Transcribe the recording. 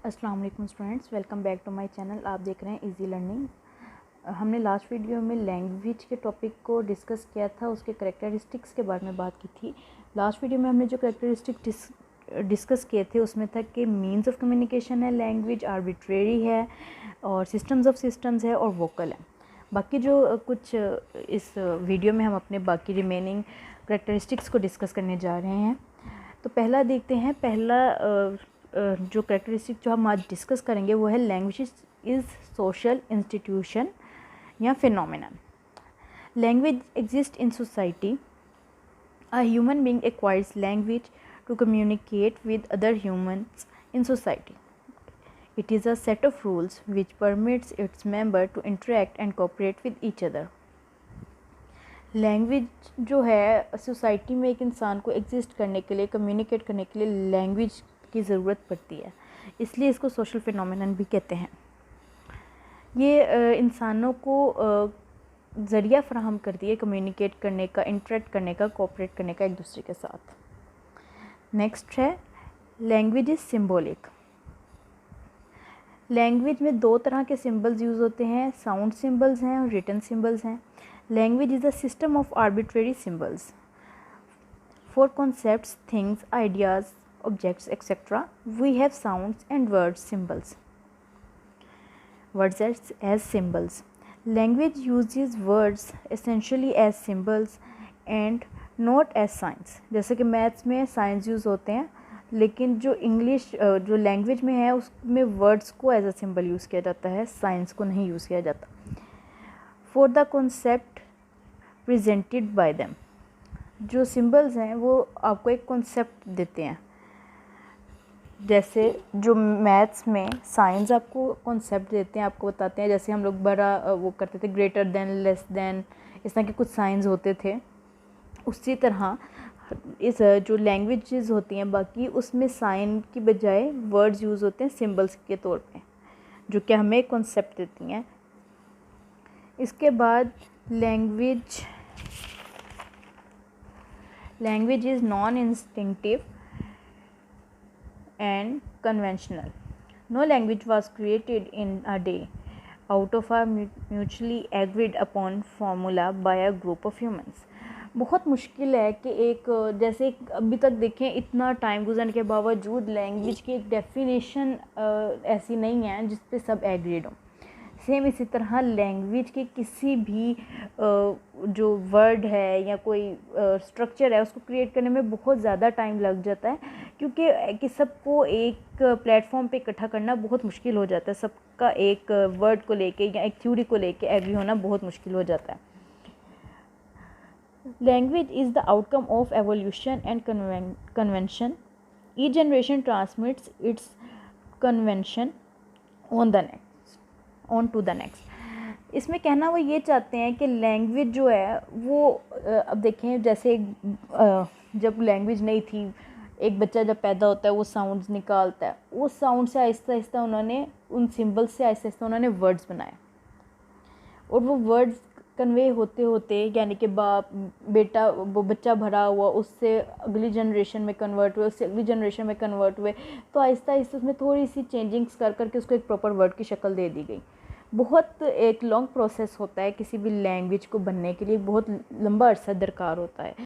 अस्सलाम वालेकुम students, welcome back to my channel. आप देख रहे हैं इजी लर्निंग। हमने लास्ट वीडियो में लैंग्वेज के टॉपिक को डिस्कस किया था, उसके करेक्टरिस्टिक्स के बारे में बात की थी। लास्ट वीडियो में हमने जो करेक्टरिस्टिक डिस्कस किए थे उसमें था कि मीन्स ऑफ कम्युनिकेशन है, लैंग्वेज आर्बिट्रेरी है, और सिस्टम्स ऑफ सिस्टम्स है, और वोकल है। बाकी जो कुछ इस वीडियो में हम अपने बाकी रिमेनिंग करेक्टरिस्टिक्स को डिस्कस करने जा रहे हैं। तो पहला देखते हैं। पहला जो करेक्टरिस्टिक जो हम आज डिस्कस करेंगे वो है लैंग्वेज इज़ सोशल इंस्टीट्यूशन या phenomenon. Language exist in society. A human being acquires language to communicate with other humans in society. It is a set of rules which permits its member to interact and cooperate with each other. Language जो है society में एक इंसान को exist करने के लिए, communicate करने के लिए लैंग्वेज की ज़रूरत पड़ती है, इसलिए इसको सोशल फिनोमेनन भी कहते हैं। ये इंसानों को ज़रिया फ़राहम करती है कम्युनिकेट करने का, इंटरेक्ट करने का, कोऑपरेट करने का एक दूसरे के साथ। नेक्स्ट है लैंग्वेज इज़ सिम्बॉलिक। लैंग्वेज में दो तरह के सिंबल्स यूज़ होते हैं, साउंड सिंबल्स हैं और रिटन सिंबल्स हैं। Language is a system of arbitrary symbols for concepts, things, ideas, objects, etc. We have sounds and words as symbols. Language uses words essentially as symbols and not as signs. जैसे कि maths में science use होते हैं, लेकिन जो English जो language में है उसमें वर्ड्स को एज अ सिंबल यूज़ किया जाता है, साइंस को नहीं यूज़ किया जाता। For the concept presented by them, जो सिंबल्स हैं वो आपको एक कॉन्सेप्ट देते हैं। जैसे जो मैथ्स में साइंस आपको कॉन्सेप्ट देते हैं, आपको बताते हैं, जैसे हम लोग बड़ा वो करते थे, ग्रेटर देन, लेस देन, इस तरह के कुछ साइंस होते थे। उसी तरह इस जो लैंग्वेजेस होती हैं बाकी, उसमें साइन की बजाय वर्ड्स यूज़ होते हैं सिंबल्स के तौर पे, जो कि हमें कॉन्सेप्ट देती हैं। इसके बाद language is non instinctive and conventional. No language was created in a day out of a mutually agreed upon formula by a group of humans. बहुत मुश्किल है कि एक जैसे अभी तक देखें, इतना टाइम गुजरने के बावजूद लैंग्वेज की एक डेफिनेशन ऐसी नहीं है जिस पे सब एग्रीड हो। सेम इसी तरह लैंग्वेज के किसी भी जो वर्ड है या कोई स्ट्रक्चर है उसको क्रिएट करने में बहुत ज़्यादा टाइम लग जाता है, क्योंकि सबको एक प्लेटफॉर्म पे इकट्ठा करना बहुत मुश्किल हो जाता है। सबका एक वर्ड को लेके या एक थ्योरी को लेके एग्री होना बहुत मुश्किल हो जाता है। Language is the outcome of evolution and convention. Each generation transmits its convention on to the next. इसमें कहना वो ये चाहते हैं कि लैंग्वेज जो है वो अब देखें, जैसे जब लैंग्वेज नहीं थी, एक बच्चा जब पैदा होता है वो साउंड्स निकालता है, वो साउंड से आहिस्ता आहिस्ता उन्होंने उन सिंबल्स से आहिस्ता आहिस्ता उन्होंने वर्ड्स बनाए, और वो वर्ड्स कन्वे होते होते यानी कि बाप बेटा वो बच्चा भरा हुआ, उससे अगली जनरेशन में कन्वर्ट हुए, उससे अगली जनरेशन में कन्वर्ट हुए, तो आहिस्ता आहिस्ता उसमें थोड़ी सी चेंजिंग्स कर करके उसको एक प्रॉपर वर्ड की शक्ल दे दी गई। बहुत एक लॉन्ग प्रोसेस होता है किसी भी लैंग्वेज को बनने के लिए, बहुत लंबा अरसा दरकार होता है।